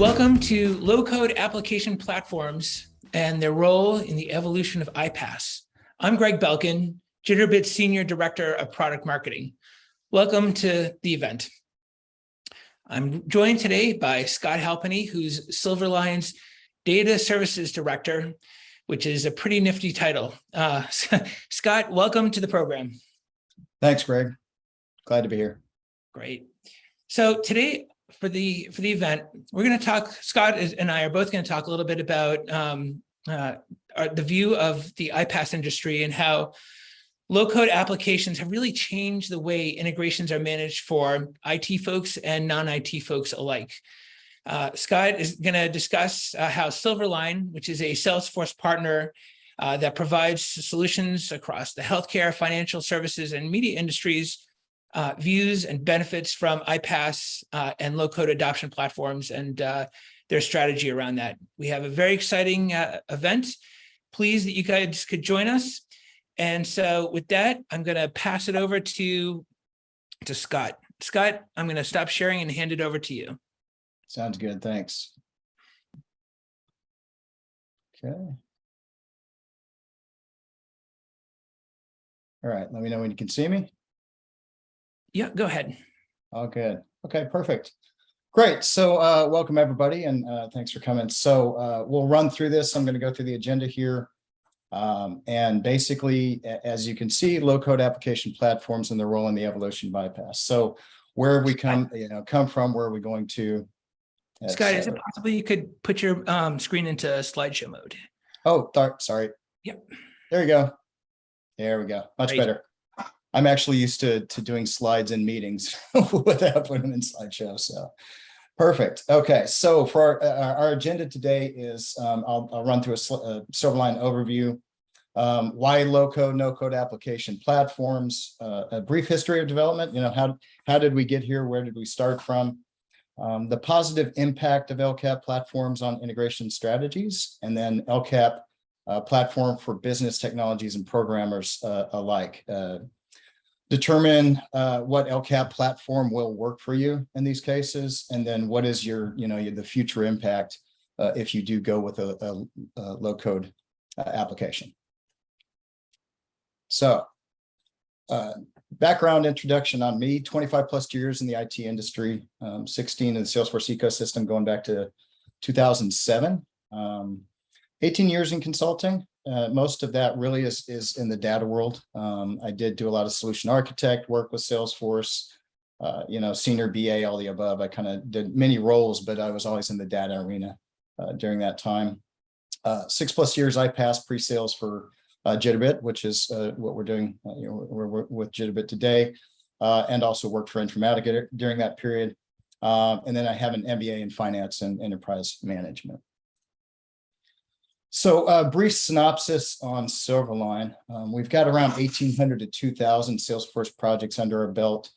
Welcome to low-code application platforms and their role in the evolution of iPaaS. I'm Greg Belkin, Jitterbit's Senior Director of Product Marketing. Welcome to the event. I'm joined today by Scott Halpenny, who's Silverline's Data Services Director, which is a pretty nifty title. Scott, welcome to the program. Thanks, Greg. Glad to be here. Great. So today, for the event, we're going to talk. Scott and I are both going to talk a little bit about the view of the iPaaS industry and how low-code applications have really changed the way integrations are managed for IT folks and non-IT folks alike. Scott is going to discuss how Silverline, which is a Salesforce partner that provides solutions across the healthcare, financial services, and media industries, views and benefits from iPaaS and low-code adoption platforms and their strategy around that. We have a very exciting event. Pleased that you guys could join us. And so with that, I'm going to pass it over to Scott. Scott, I'm going to stop sharing and hand it over to you. Sounds good. Thanks. Okay. All right. Let me know when you can see me. Yeah, go ahead. Oh, good. Okay, perfect. Great. So welcome, everybody, and thanks for coming. So we'll run through this. I'm going to go through the agenda here. And basically, as you can see, low-code application platforms and their role in the evolution of iPaaS. So where have we come from? Where are we going to? Scott, is it possible you could put your screen into slideshow mode? Oh, sorry. Yep. There you go. There we go. Much Great. better. I'm actually used to doing slides in meetings without putting them in slideshow. So perfect. Okay. So for our agenda today is I'll run through a Silverline overview. Why low-code, no-code application platforms, a brief history of development. How did we get here? Where did we start from? The positive impact of LCAP platforms on integration strategies, and then LCAP platform for business technologies and programmers alike. Determine what LCAP platform will work for you in these cases, and then what is your, the future impact if you do go with a low-code application. So, background introduction on me: 25 plus years in the IT industry, 16 in the Salesforce ecosystem going back to 2007. 18 years in consulting. Most of that really is in the data world. I did do a lot of solution architect work with Salesforce, senior BA, all the above. I kind of did many roles, but I was always in the data arena during that time. 6+ years iPaaS pre-sales for Jitterbit, which is what we're doing. We're with Jitterbit today, and also worked for Informatica during that period. And then I have an MBA in finance and enterprise management. So brief synopsis on Silverline. We've got around 1,800 to 2,000 Salesforce projects under our belt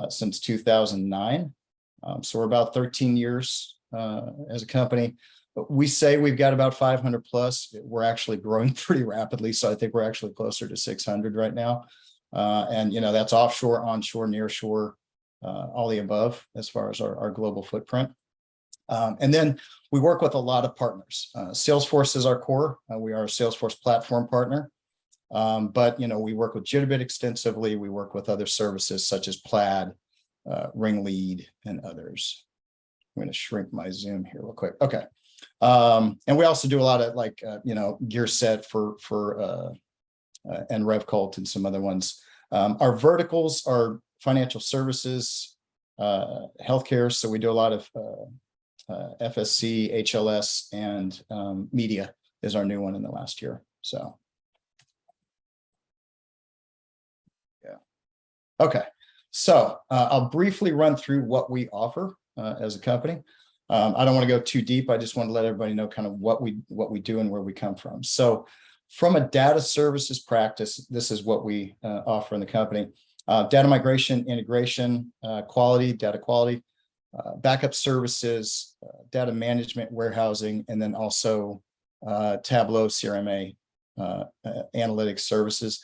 since 2009. So we're about 13 years as a company. We say we've got about 500 plus. We're actually growing pretty rapidly. So I think we're actually closer to 600 right now. And, that's offshore, onshore, nearshore, all the above as far as our global footprint. And then we work with a lot of partners. Salesforce is our core. We are a Salesforce platform partner. But, we work with Jitterbit extensively. We work with other services such as Plaid, Ringlead, and others. I'm going to shrink my Zoom here real quick. Okay. And we also do a lot of GearSet for and RevCult and some other ones. Our verticals are financial services, healthcare. So we do a lot of FSC, HLS, and media is our new one in the last year. So, yeah. Okay. So I'll briefly run through what we offer as a company. I don't want to go too deep. I just want to let everybody know kind of what we do and where we come from. So from a data services practice, this is what we offer in the company. Data migration, integration, data quality, backup services, data management, warehousing, and then also Tableau, CRMA, analytics services.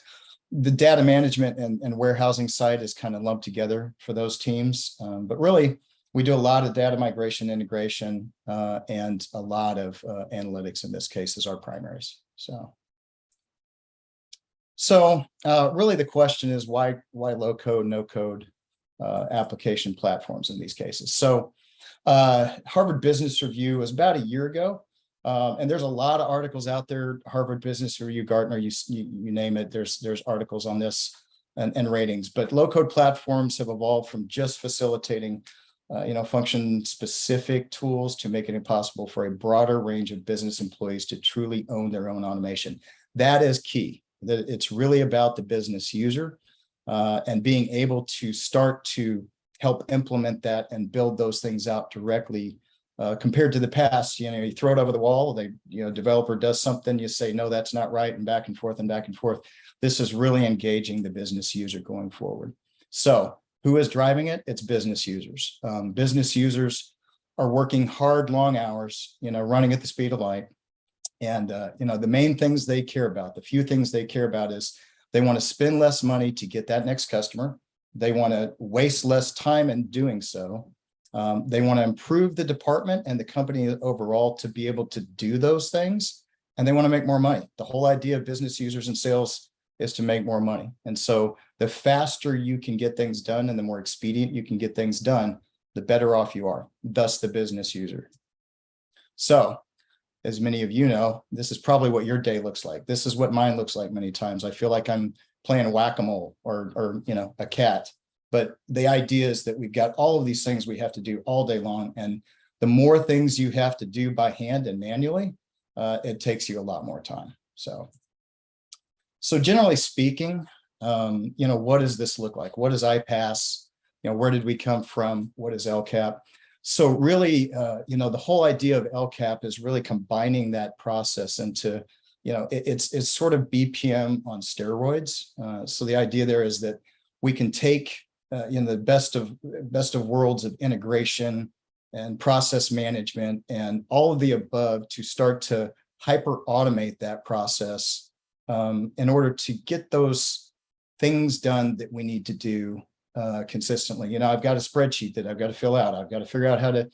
The data management and warehousing side is kind of lumped together for those teams. But really, We do a lot of data migration, integration, and a lot of analytics in this case as our primaries. So really the question is why low code, no code application platforms in these cases. So Harvard Business Review was about a year ago. And there's a lot of articles out there, Harvard Business Review, Gartner, you name it, there's articles on this and ratings, but low code platforms have evolved from just facilitating function specific tools to making it possible for a broader range of business employees to truly own their own automation. That is key, that it's really about the business user and being able to start to help implement that and build those things out directly. Compared to the past, you throw it over the wall, developer does something, you say, no, that's not right, and back and forth and back and forth. This is really engaging the business user going forward. So who is driving it? It's business users. Business users are working hard, long hours, running at the speed of light. And, the main things they care about, the few things they care about is they want to spend less money to get that next customer. They want to waste less time in doing so. They want to improve the department and the company overall to be able to do those things. And they want to make more money. The whole idea of business users and sales is to make more money. And so the faster you can get things done and the more expedient you can get things done, the better off you are, thus the business user. So as many of you know, this is probably what your day looks like. This is what mine looks like many times. I feel like I'm playing whack-a-mole or a cat. But the idea is that we've got all of these things we have to do all day long. And the more things you have to do by hand and manually, it takes you a lot more time. So generally speaking, what does this look like? What is iPaaS? Where did we come from? What is LCAP? So really, the whole idea of LCAP is really combining that process into, it's sort of BPM on steroids. So the idea there is that we can take the best of worlds of integration and process management and all of the above to start to hyper automate that process in order to get those things done that we need to do consistently. I've got a spreadsheet that I've got to fill out. I've got to figure out how to,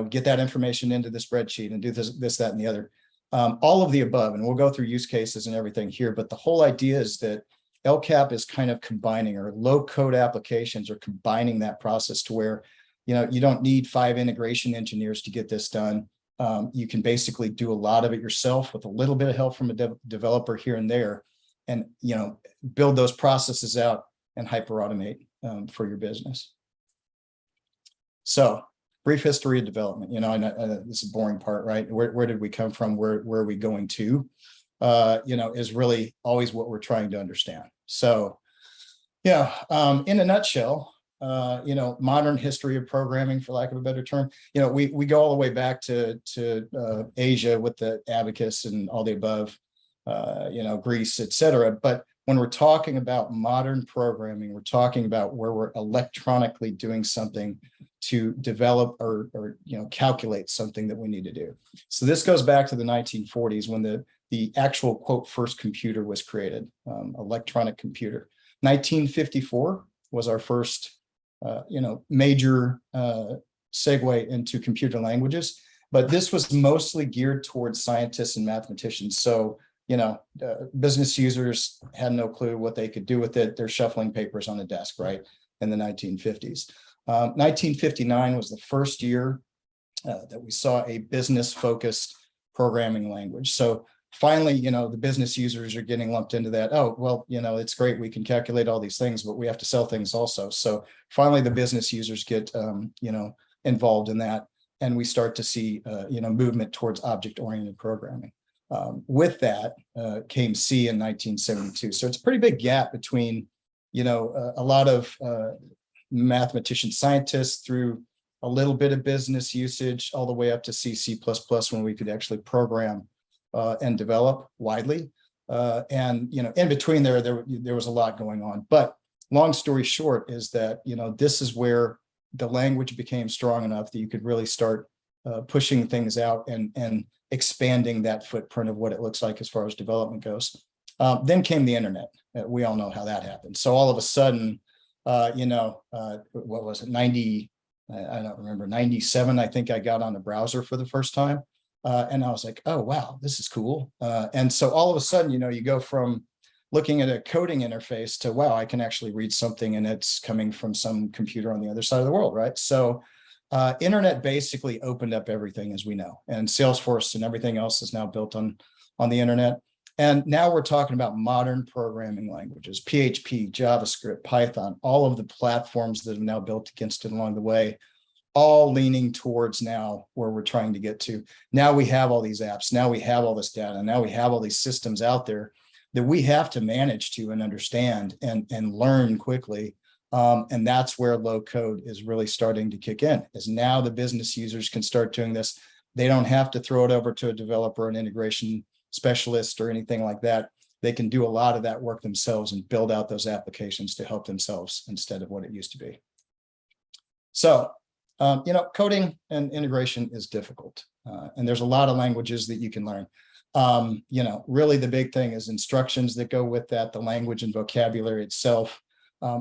get that information into the spreadsheet and do this, that, and the other. All of the above, and we'll go through use cases and everything here. But the whole idea is that LCAP is kind of combining, or low code applications are combining that process to where, you don't need 5 integration engineers to get this done. You can basically do a lot of it yourself with a little bit of help from a developer here and there, and, build those processes out and hyper automate for your business. So brief history of development, this is a boring part, right? Where did we come from? Where are we going to? Is really always what we're trying to understand. So, in a nutshell, modern history of programming, for lack of a better term, we go all the way back to Asia with the abacus and all the above, Greece, etc. But when we're talking about modern programming, we're talking about where we're electronically doing something to develop or calculate something that we need to do. So this goes back to the 1940s when the actual quote first computer was created, electronic computer. 1954 was our first major segue into computer languages, but this was mostly geared towards scientists and mathematicians. So business users had no clue what they could do with it. They're shuffling papers on the desk, right, in the 1950s. 1959 was the first year that we saw a business-focused programming language. So finally, the business users are getting lumped into that. Oh, well, it's great. We can calculate all these things, but we have to sell things also. So finally, the business users get, involved in that. And we start to see, movement towards object-oriented programming. With that came C in 1972. So it's a pretty big gap between, a lot of mathematician scientists through a little bit of business usage all the way up to C++ when we could actually program and develop widely. And, in between there was a lot going on. But long story short is that, this is where the language became strong enough that you could really start pushing things out and expanding that footprint of what it looks like as far as development goes. Then came the internet. We all know how that happened. So all of a sudden, what was it, I don't remember, 97, I think I got on the browser for the first time. And I was like, oh, wow, this is cool. And so all of a sudden, you go from looking at a coding interface to, wow, I can actually read something and it's coming from some computer on the other side of the world, right? So internet basically opened up everything, as we know, and Salesforce and everything else is now built on the internet. And now we're talking about modern programming languages, PHP, JavaScript, Python, all of the platforms that have now built against it along the way, all leaning towards now where we're trying to get to. Now we have all these apps. Now we have all this data. Now we have all these systems out there that we have to manage to and understand and learn quickly. And that's where low code is really starting to kick in, is now the business users can start doing this. They don't have to throw it over to a developer, an integration specialist or anything like that. They can do a lot of that work themselves and build out those applications to help themselves instead of what it used to be. So, coding and integration is difficult. And there's a lot of languages that you can learn. Really the big thing is instructions that go with that, the language and vocabulary itself.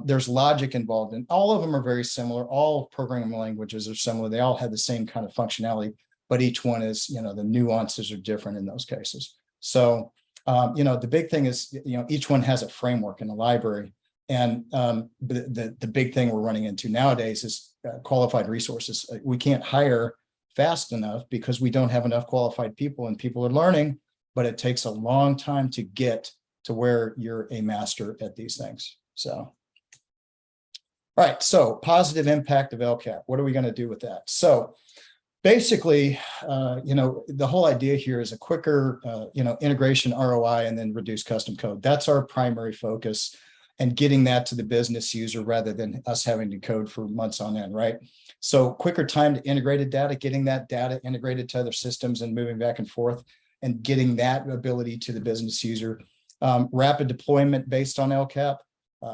There's logic involved, and all of them are very similar. All programming languages are similar. They all have the same kind of functionality, but each one is, the nuances are different in those cases. So, the big thing is, each one has a framework and a library. And the big thing we're running into nowadays is qualified resources. We can't hire fast enough because we don't have enough qualified people, and people are learning, but it takes a long time to get to where you're a master at these things. So, all right, so positive impact of LCAP. What are we going to do with that? So basically, the whole idea here is a quicker, integration ROI and then reduce custom code. That's our primary focus, and getting that to the business user rather than us having to code for months on end, right? So quicker time to integrated data, getting that data integrated to other systems and moving back and forth and getting that ability to the business user. Rapid deployment based on LCAP,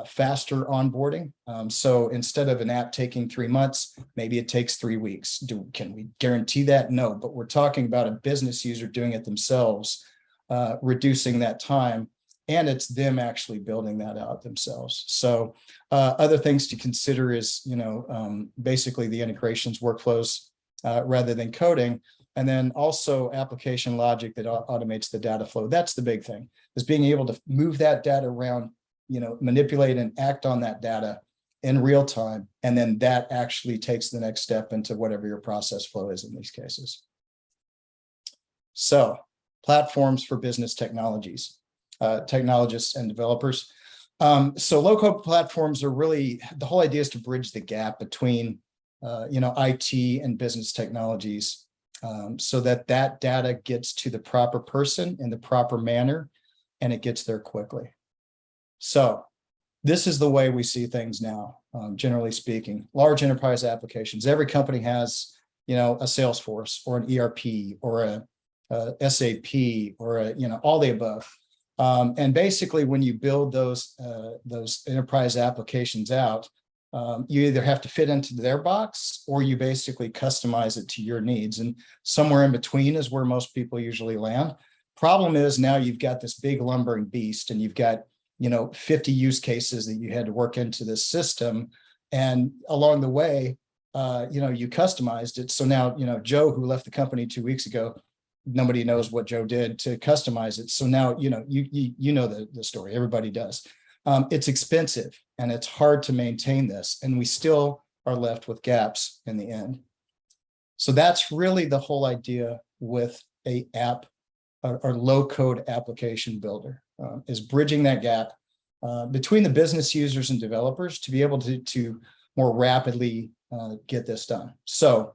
faster onboarding. So instead of an app taking 3 months, maybe it takes 3 weeks. Can we guarantee that? No, but we're talking about a business user doing it themselves, reducing that time. And it's them actually building that out themselves. So other things to consider is, basically the integrations workflows rather than coding. And then also application logic that automates the data flow. That's the big thing, is being able to move that data around, manipulate and act on that data in real time. And then that actually takes the next step into whatever your process flow is in these cases. So platforms for business technologies. Technologists and developers. So low-code platforms are really, the whole idea is to bridge the gap between, IT and business technologies, so that data gets to the proper person in the proper manner, and it gets there quickly. So this is the way we see things now, generally speaking. Large enterprise applications. Every company has, a Salesforce or an ERP or a SAP or all the above. And basically, when you build those enterprise applications out, you either have to fit into their box or you basically customize it to your needs. And somewhere in between is where most people usually land. Problem is now you've got this big lumbering beast, and you've got 50 use cases that you had to work into this system. And along the way, you customized it. So now, Joe, who left the company 2 weeks ago, nobody knows what Joe did to customize it. So now, you know the story. Everybody does. It's expensive and it's hard to maintain this, and we still are left with gaps in the end. So that's really the whole idea with a app or low code application builder, is bridging that gap between the business users and developers to be able to more rapidly get this done. So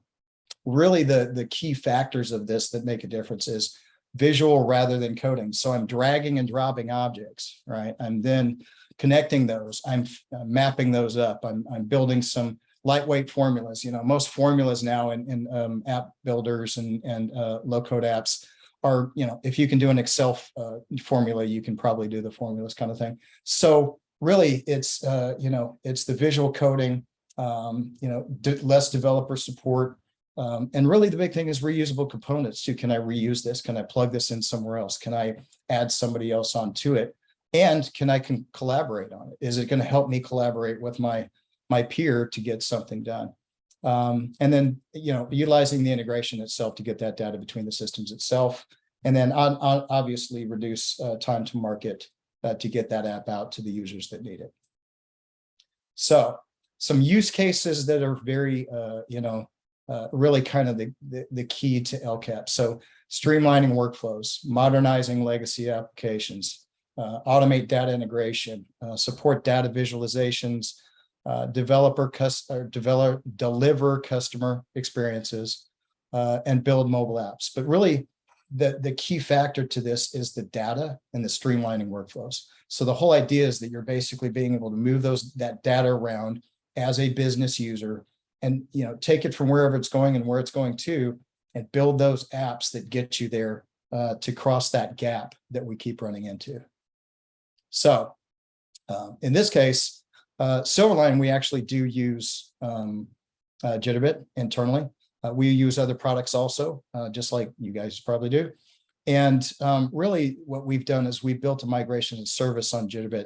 really the key factors of this that make a difference is visual rather than coding. So I'm dragging and dropping objects, right? I'm then connecting those. I'm mapping those up. I'm building some lightweight formulas. Most formulas now in app builders and low code apps are, if you can do an Excel formula, you can probably do the formulas kind of thing. So really it's, it's the visual coding, less developer support. And really the big thing is reusable components too. Can I reuse this? Can I plug this in somewhere else? Can I add somebody else onto it? And can I collaborate on it? Is it going to help me collaborate with my peer to get something done? And then, utilizing the integration itself to get that data between the systems itself. And then obviously reduce time to market to get that app out to the users that need it. So some use cases that are very, really kind of the key to LCAP. So streamlining workflows, modernizing legacy applications, automate data integration, support data visualizations, deliver customer experiences, and build mobile apps. But really, the key factor to this is the data and the streamlining workflows. So the whole idea is that you're basically being able to move that data around as a business user, and take it from wherever it's going and where it's going to, and build those apps that get you there to cross that gap that we keep running into. So in this case, Silverline, we actually do use Jitterbit internally. We use other products also, just like you guys probably do. And really what we've done is we've built a migration and service on Jitterbit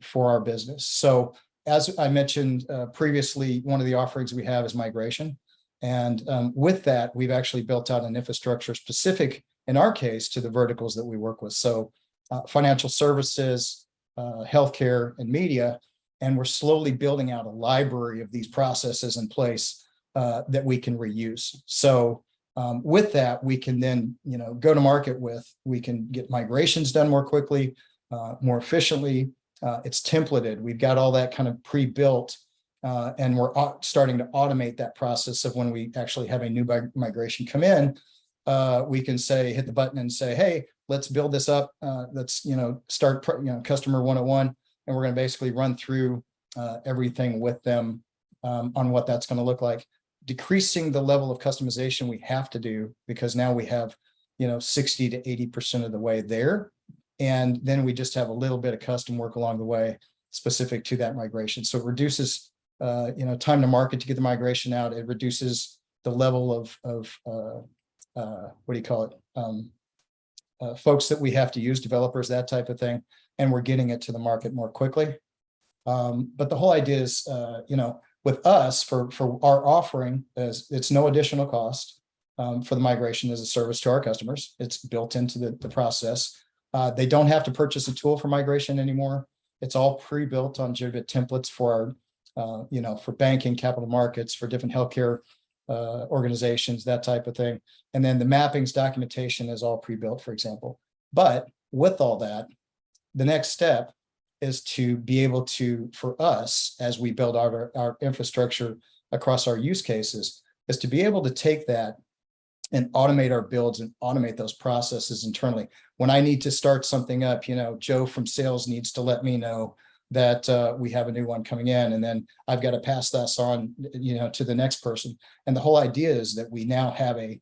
for our business. So as I mentioned previously, one of the offerings we have is migration. And with that, we've actually built out an infrastructure specific, in our case, to the verticals that we work with. So financial services, healthcare, and media. And we're slowly building out a library of these processes in place that we can reuse. So with that, we can then, go to market with, we can get migrations done more quickly, more efficiently. It's templated. We've got all that kind of pre-built, and we're starting to automate that process of when we actually have a new migration come in, we can say, hit the button and say, hey, let's build this up. Let's, start, customer 101. And we're going to basically run through everything with them on what that's going to look like, decreasing the level of customization we have to do, because now we have, 60 to 80% of the way there. And then we just have a little bit of custom work along the way specific to that migration. So it reduces, time to market to get the migration out. It reduces the level of what do you call it? Folks that we have to use, developers, that type of thing. And we're getting it to the market more quickly. But the whole idea is, with us for our offering, is it's no additional cost for the migration as a service to our customers. It's built into the process. They don't have to purchase a tool for migration anymore. It's all pre-built on Jitterbit templates for our, for banking, capital markets, for different healthcare organizations, that type of thing. And then the mappings documentation is all pre-built, for example. But with all that, the next step is to be able to, for us, as we build out our infrastructure across our use cases, is to be able to take that and automate our builds and automate those processes internally. When I need to start something up, Joe from sales needs to let me know that we have a new one coming in, and then I've got to pass this on, to the next person. And the whole idea is that we now have a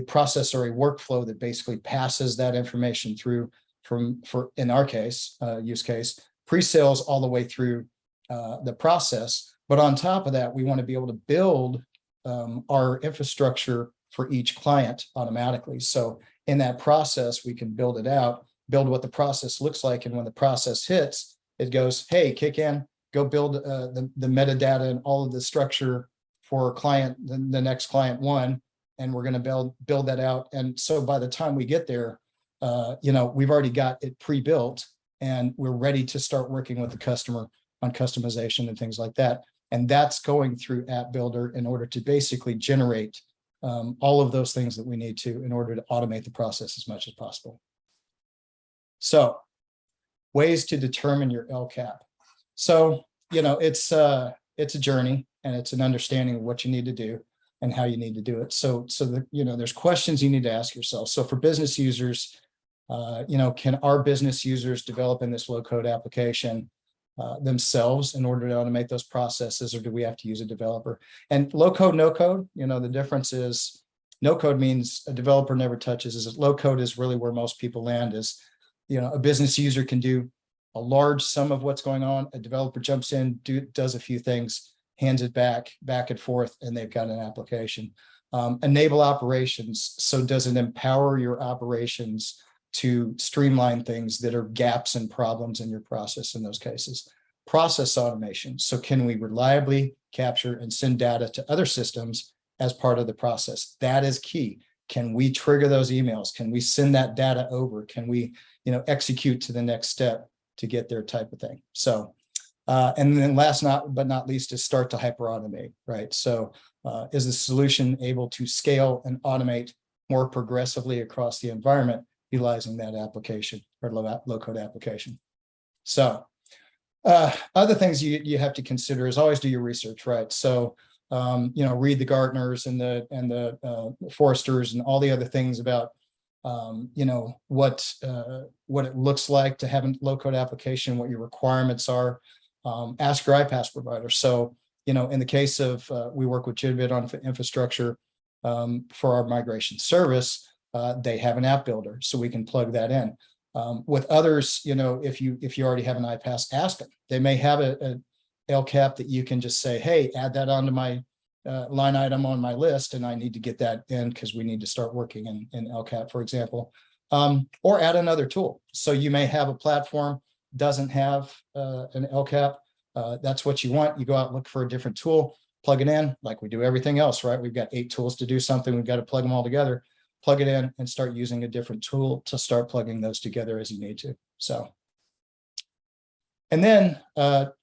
process or a workflow that basically passes that information through for in our case, use case, pre-sales all the way through the process. But on top of that, we want to be able to build our infrastructure for each client automatically. So in that process, we can build it out, build what the process looks like. And when the process hits, it goes, hey, kick in, go build the metadata and all of the structure for client, the next client one. And we're going to build that out. And so by the time we get there, we've already got it pre-built and we're ready to start working with the customer on customization and things like that. And that's going through App Builder in order to basically generate all of those things that we need to in order to automate the process as much as possible. So ways to determine your LCAP. So, it's a journey, and it's an understanding of what you need to do and how you need to do it. So there's questions you need to ask yourself. So for business users, can our business users develop in this low code application themselves in order to automate those processes, or do we have to use a developer? And low code, no code, the difference is no code means a developer never touches. Is low code is really where most people land is, a business user can do a large sum of what's going on. A developer jumps in, does a few things, hands it back and forth, and they've got an application. Enable operations. So does it empower your operations to streamline things that are gaps and problems in your process in those cases? Process automation. So can we reliably capture, and send data to other systems as part of the process. That is key. Can we trigger those emails? Can we send that data over? Can we, execute to the next step to get there type of thing? So, and then last but not least is start to hyper automate, right? So is the solution able to scale and automate more progressively across the environment, utilizing that application or low code application? So other things you have to consider is always do your research, right? So read the Gartners and the Foresters and all the other things about what it looks like to have a low code application, what your requirements are. Ask your iPaaS provider. So in the case of we work with Jitbit on infrastructure for our migration service, they have an app builder, so we can plug that in. With others, if you already have an iPaaS, ask them. They may have a LCAP that you can just say, hey, add that onto my line item on my list, and I need to get that in because we need to start working in LCAP, for example, or add another tool. So you may have a platform doesn't have an LCAP. That's what you want. You go out and look for a different tool, plug it in like we do everything else, right? We've got 8 tools to do something. We've got to plug them all together, plug it in, and start using a different tool to start plugging those together as you need to. So, and then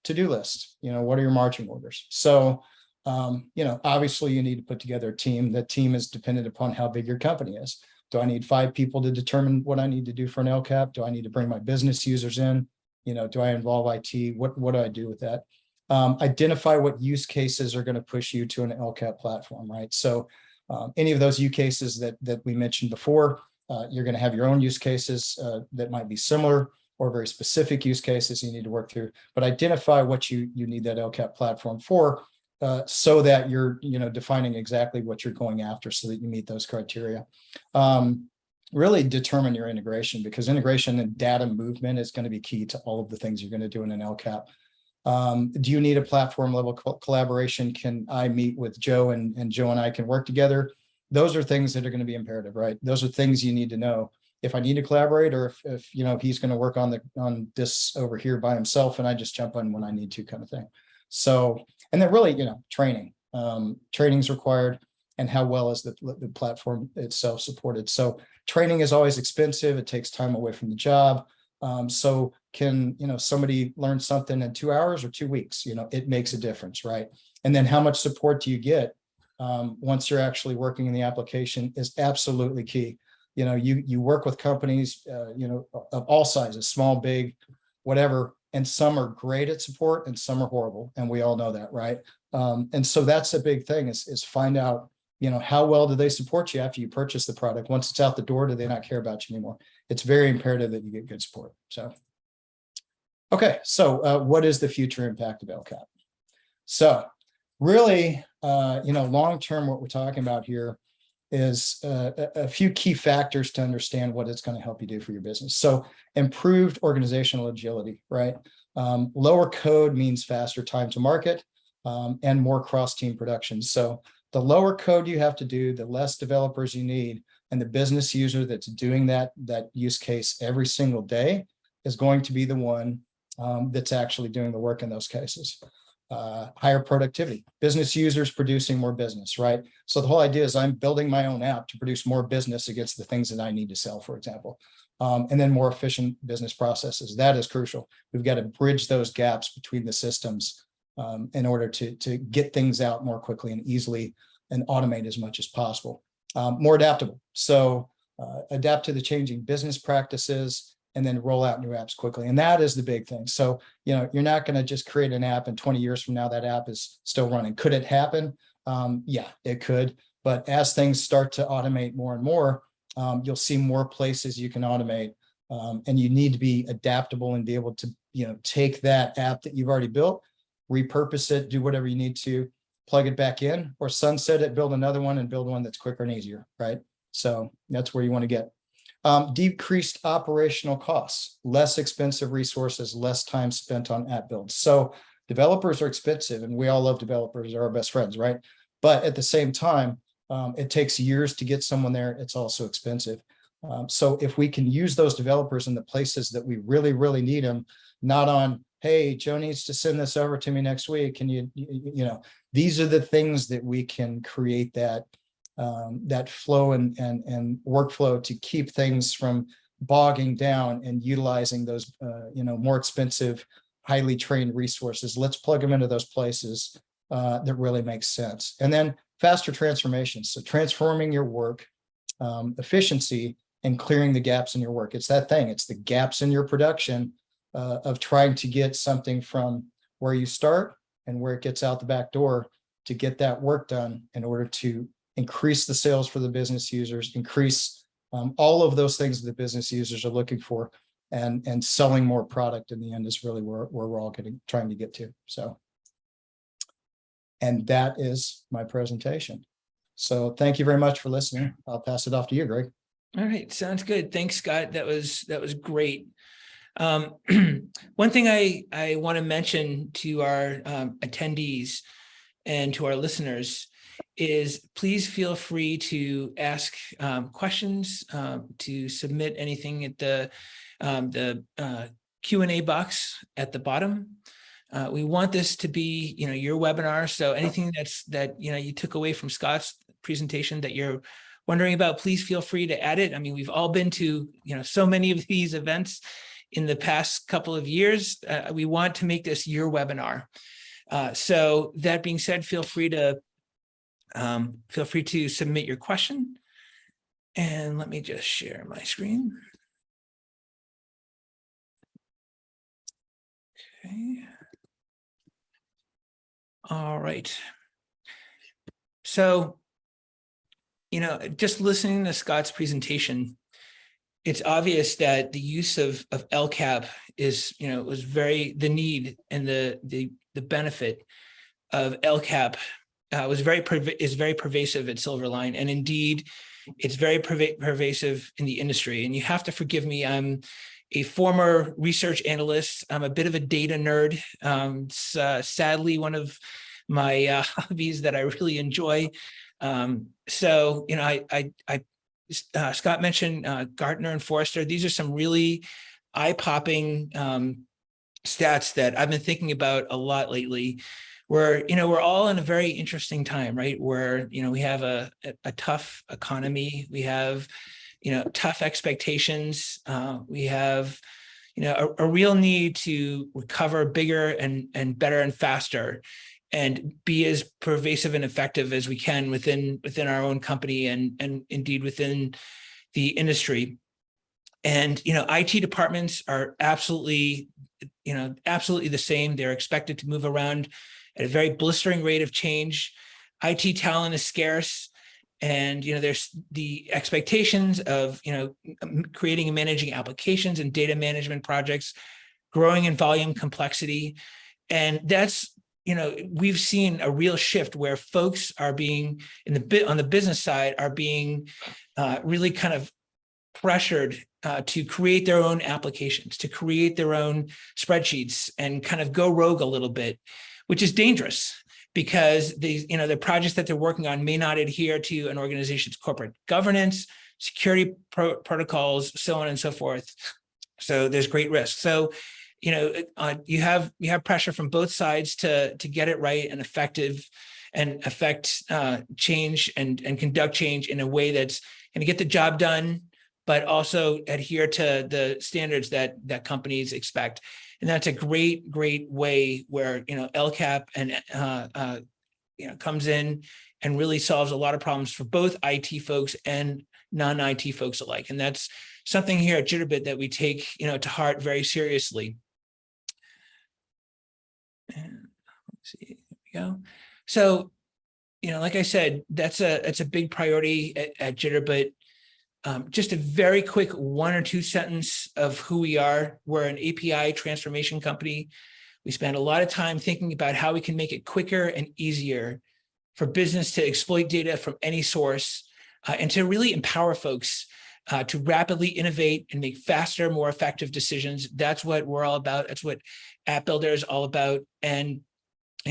to-do list, what are your marching orders? So, obviously you need to put together a team. That team is dependent upon how big your company is. Do I need 5 people to determine what I need to do for an LCAP? Do I need to bring my business users in? Do I involve IT? What do I do with that? Identify what use cases are going to push you to an LCAP platform, right? So any of those use cases that we mentioned before, you're going to have your own use cases that might be similar or very specific use cases you need to work through, but identify what you need that LCAP platform for, so that you're defining exactly what you're going after so that you meet those criteria. Really determine your integration, because integration and data movement is going to be key to all of the things you're going to do in an LCAP. Do you need a platform level collaboration? Can I meet with Joe and Joe and I can work together? Those are things that are going to be imperative, right? Those are things you need to know. If I need to collaborate, or if he's going to work on this over here by himself and I just jump on when I need to, kind of thing. So, and then really, training. Training's required, and how well is the platform itself supported. So training is always expensive. It takes time away from the job. So can, somebody learn something in 2 hours or 2 weeks? It makes a difference, right? And then how much support do you get once you're actually working in the application is absolutely key. You work with companies, of all sizes, small, big, whatever, and some are great at support and some are horrible. And we all know that, right? And so that's a big thing is find out, how well do they support you after you purchase the product? Once it's out the door, do they not care about you anymore? It's very imperative that you get good support. So, okay. So what is the future impact of LCAP? So really, long-term, what we're talking about here is a few key factors to understand what it's going to help you do for your business. So improved organizational agility, right? Lower code means faster time to market and more cross-team production. So the lower code you have to do, the less developers you need, and the business user that's doing that use case every single day is going to be the one that's actually doing the work in those cases. Higher productivity, business users producing more business, right? So the whole idea is I'm building my own app to produce more business against the things that I need to sell, for example. And then more efficient business processes. That is crucial. We've got to bridge those gaps between the systems in order to get things out more quickly and easily and automate as much as possible. More adaptable. So adapt to the changing business practices and then roll out new apps quickly. And that is the big thing. So, you're not going to just create an app and 20 years from now, that app is still running. Could it happen? Yeah, it could. But as things start to automate more and more, you'll see more places you can automate. And you need to be adaptable and be able to, take that app that you've already built, repurpose it, do whatever you need to, plug it back in, or sunset it, build another one, and build one that's quicker and easier, right? So that's where you want to get. Decreased operational costs, less expensive resources, less time spent on app builds. So developers are expensive, and we all love developers, they're our best friends, right? But at the same time, it takes years to get someone there. It's also expensive. So if we can use those developers in the places that we really, really need them, not on, hey, Joe needs to send this over to me next week. Can you these are the things that we can create that that flow and workflow to keep things from bogging down and utilizing those more expensive, highly trained resources. Let's plug them into those places that really makes sense. And then faster transformations. So transforming your work efficiency and clearing the gaps in your work. It's that thing. It's the gaps in your production of trying to get something from where you start and where it gets out the back door to get that work done in order to increase the sales for the business users, increase all of those things that the business users are looking for, and selling more product in the end is really where we're all trying to get to. So, and that is my presentation. So thank you very much for listening. I'll pass it off to you, Greg. All right, sounds good. Thanks, Scott. That was great. One thing I want to mention to our attendees and to our listeners is please feel free to ask questions, to submit anything at the Q&A box at the bottom. We want this to be, your webinar. So anything that you took away from Scott's presentation that you're wondering about, please feel free to add it. I mean, we've all been to, so many of these events in the past couple of years. We want to make this your webinar. So that being said, feel free to submit your question. And let me just share my screen. Okay. All right. So, just listening to Scott's presentation, it's obvious that the use of LCAP is, the need and the benefit of LCAP is very pervasive at Silverline, and indeed, it's very pervasive in the industry. And you have to forgive me, I'm a former research analyst. I'm a bit of a data nerd. Sadly, one of my hobbies that I really enjoy. So, Scott mentioned Gartner and Forrester. These are some really eye-popping stats that I've been thinking about a lot lately, where, we're all in a very interesting time, right? Where, we have a tough economy. We have, tough expectations. We have, a real need to recover bigger and better and faster, and be as pervasive and effective as we can within our own company and indeed within the industry. And, IT departments are absolutely the same. They're expected to move around at a very blistering rate of change. IT talent is scarce. And, there's the expectations of, creating and managing applications and data management projects, growing in volume complexity. And that's, we've seen a real shift where folks are being on the business side are being really kind of pressured to create their own applications, to create their own spreadsheets and kind of go rogue a little bit, which is dangerous because the projects that they're working on may not adhere to an organization's corporate governance, security protocols, so on and so forth. So there's great risk. So, you have pressure from both sides to get it right and effective and affect change and conduct change in a way that's going to get the job done, but also adhere to the standards that companies expect. And that's a great way where, LCAP and, comes in and really solves a lot of problems for both IT folks and non-IT folks alike. And that's something here at Jitterbit that we take, to heart very seriously. And let's see, here we go. So, like I said, it's a big priority at Jitterbit. Just a very quick 1 or 2 sentence of who we are. We're an API transformation company. We spend a lot of time thinking about how we can make it quicker and easier for business to exploit data from any source and to really empower folks to rapidly innovate and make faster, more effective decisions. That's what we're all about. That's what App Builder is all about. And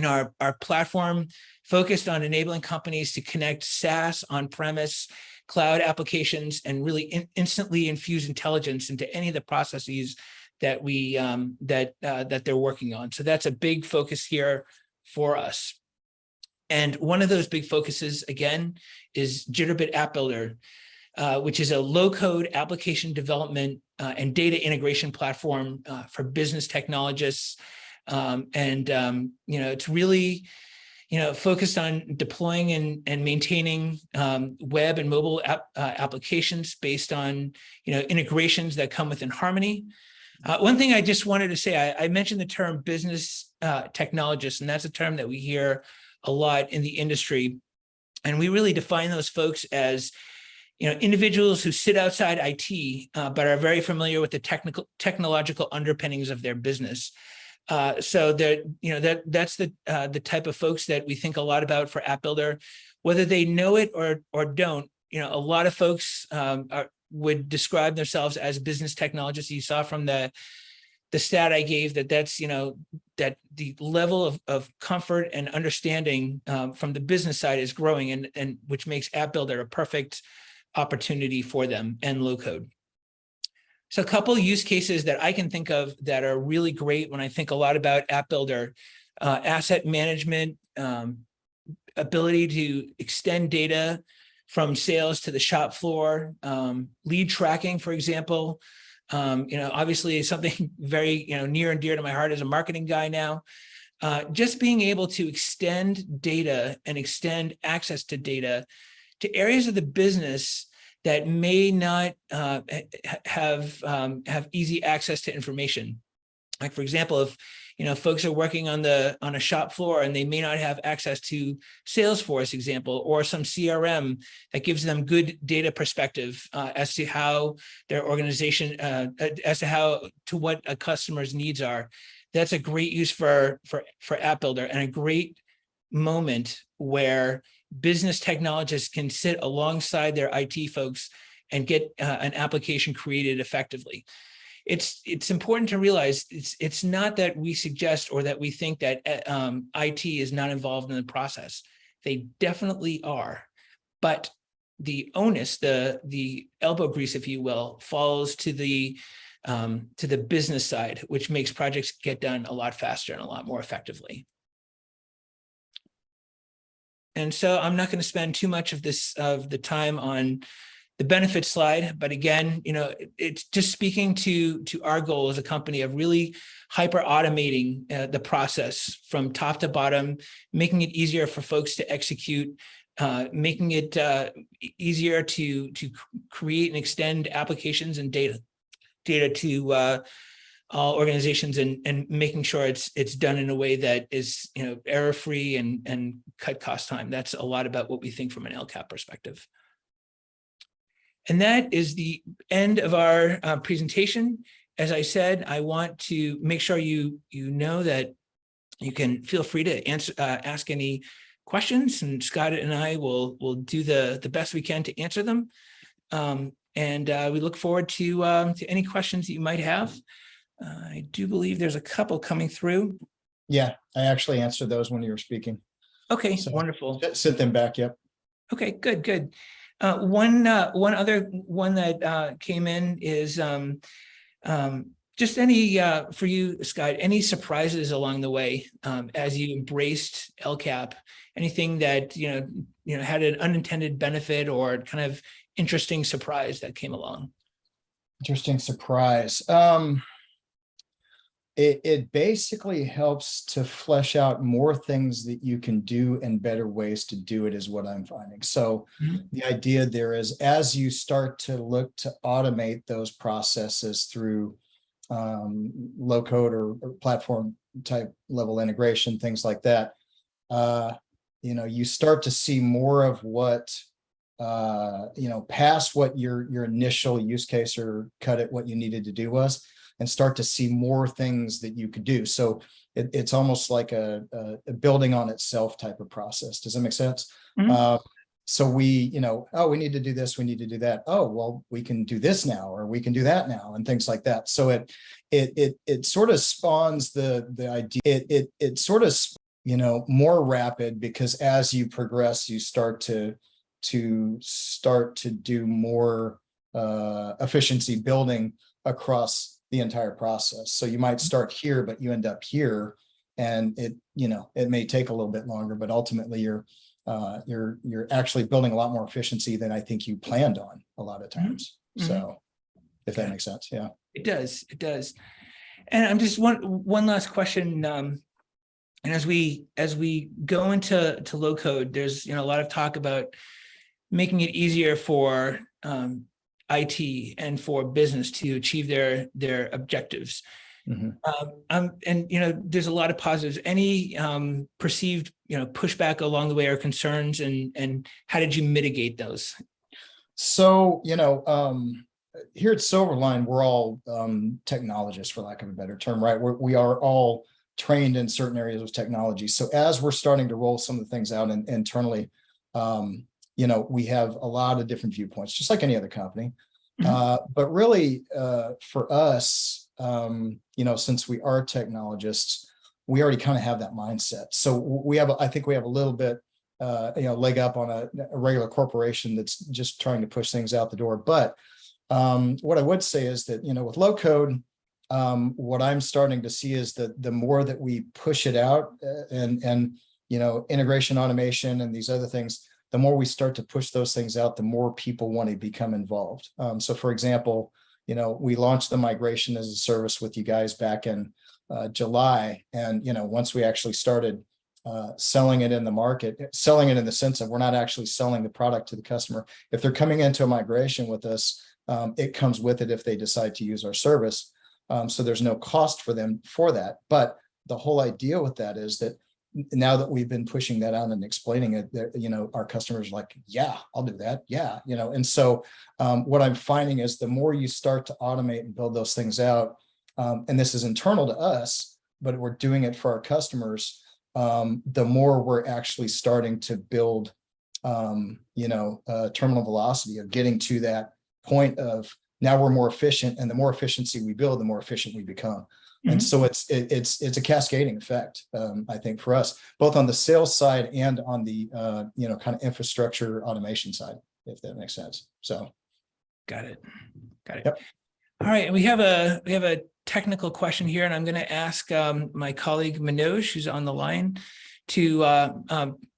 our platform focused on enabling companies to connect SaaS, on-premise, cloud applications, and really instantly infuse intelligence into any of the processes that we that they're working on. So that's a big focus here for us. And one of those big focuses, again, is Jitterbit App Builder, which is a low-code application development and data integration platform for business technologists. It's really, focused on deploying and maintaining web and mobile applications based on, integrations that come within Harmony. One thing I just wanted to say, I mentioned the term business technologist, and that's a term that we hear a lot in the industry. And we really define those folks as, individuals who sit outside IT, but are very familiar with the technological underpinnings of their business. So that's the type of folks that we think a lot about for App Builder, whether they know it or don't. A lot of folks would describe themselves as business technologists. You saw from the stat I gave that's that the level of comfort and understanding from the business side is growing, and which makes App Builder a perfect opportunity for them, and low code. So a couple use cases that I can think of that are really great when I think a lot about App Builder: asset management, ability to extend data from sales to the shop floor, lead tracking, for example. Obviously something very, near and dear to my heart as a marketing guy now. Just being able to extend data and extend access to data to areas of the business that may not have easy access to information. Like, for example, if folks are working on a shop floor and they may not have access to Salesforce, example, or some CRM that gives them good data perspective as to how their organization, to what a customer's needs are. That's a great use for App Builder, and a great moment where business technologists can sit alongside their IT folks and get an application created effectively. It's important to realize it's not that we suggest or that we think that IT is not involved in the process. They definitely are, but the onus, the elbow grease, if you will, falls to the business side, which makes projects get done a lot faster and a lot more effectively. And so I'm not going to spend too much of the time on the benefits slide, but again, it's just speaking to our goal as a company of really hyper automating the process from top to bottom, making it easier for folks to execute, making it easier to create and extend applications and data to all organizations, and making sure it's done in a way that is error-free and cut cost time. That's a lot about what we think from an LCAP perspective. And that is the end of our presentation. As I said, I want to make sure you know that you can feel free to ask any questions, and Scott and I will do the best we can to answer them. And we look forward to any questions that you might have. I do believe there's a couple coming through. Yeah, I actually answered those when you were speaking. Okay, So wonderful. Sit them back. Yep. Okay, good. One other one that came in is just any for you, Scott, any surprises along the way as you embraced LCAP? Anything that had an unintended benefit or kind of interesting surprise that came along? Interesting surprise. It basically helps to flesh out more things that you can do and better ways to do it, is what I'm finding. So the idea there is, as you start to look to automate those processes through low code or platform type level integration, things like that, you start to see more of what past what your initial use case or cut it what you needed to do was, and start to see more things that you could do. So it's almost like a building on itself type of process. Does that make sense? So we, oh, we need to do this, we need to do that. Oh, well, we can do this now, or we can do that now, and things like that. So it sort of spawns the idea. It sort of, more rapid, because as you progress, you start to do more efficiency building across the entire process. So you might start here, but you end up here, and it may take a little bit longer, but ultimately you're actually building a lot more efficiency than I think you planned on a lot of times. So if that makes sense. Yeah, it does. It does. And I'm just one last question. And as we go into low code, there's a lot of talk about making it easier for IT and for business to achieve their objectives. And there's a lot of positives. Any perceived pushback along the way or concerns, and how did you mitigate those? So here at Silverline, we're all technologists, for lack of a better term, right? We are all trained in certain areas of technology. So as we're starting to roll some of the things out internally, we have a lot of different viewpoints, just like any other company. But really, for us, since we are technologists, we already kind of have that mindset. So I think we have a little bit, leg up on a regular corporation that's just trying to push things out the door. But what I would say is that, with low code, what I'm starting to see is that the more that we push it out and integration, automation, and these other things, the more we start to push those things out, the more people want to become involved. So for example, we launched the migration as a service with you guys back in July. And, once we actually started selling it in the market, selling it in the sense of we're not actually selling the product to the customer. If they're coming into a migration with us, it comes with it if they decide to use our service. So there's no cost for them for that. But the whole idea with that is that now that we've been pushing that out and explaining it, our customers are like, yeah, I'll do that. Yeah. And so what I'm finding is the more you start to automate and build those things out, and this is internal to us, but we're doing it for our customers, the more we're actually starting to build, terminal velocity of getting to that point of now we're more efficient, and the more efficiency we build, the more efficient we become. And so it's a cascading effect, I think, for us, both on the sales side and on the kind of infrastructure automation side, if that makes sense. So, got it. Yep. All right, and we have a technical question here, and I'm going to ask my colleague Manoj, who's on the line, to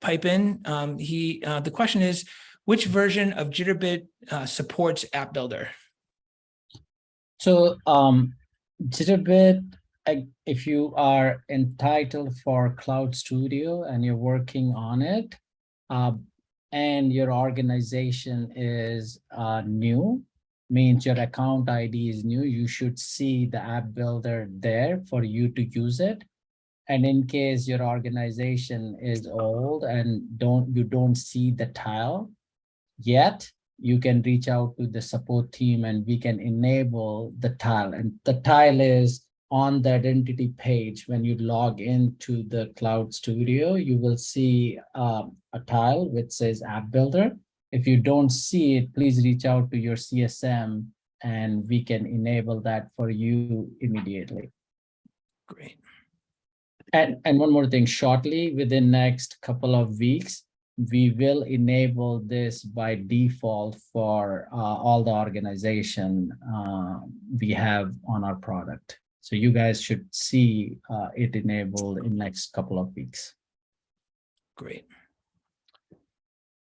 pipe in. The question is, which version of Jitterbit supports App Builder? So Jitterbit, if you are entitled for Cloud Studio and you're working on it, and your organization is new, means your account ID is new, you should see the App Builder there for you to use it. And in case your organization is old and you don't see the tile yet, you can reach out to the support team and we can enable the tile. And the tile is on the identity page. When you log into the Cloud Studio, you will see a tile which says App Builder. If you don't see it, please reach out to your CSM and we can enable that for you immediately. Great. And one more thing, shortly, within next couple of weeks, we will enable this by default for all the organization we have on our product. So you guys should see it enabled in next couple of weeks. Great.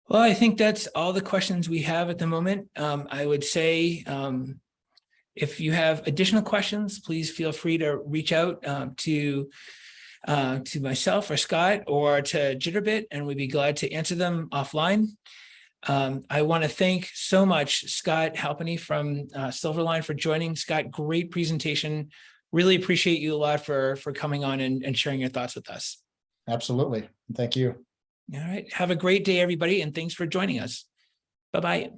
Well, I think that's all the questions we have at the moment. I would say if you have additional questions, please feel free to reach out to myself or Scott or to Jitterbit, and we'd be glad to answer them offline. I want to thank so much Scott Halpenny from Silverline for joining. Scott, great presentation. Really appreciate you a lot for coming on and sharing your thoughts with us. Absolutely. Thank you. All right. Have a great day, everybody, and thanks for joining us. Bye-bye.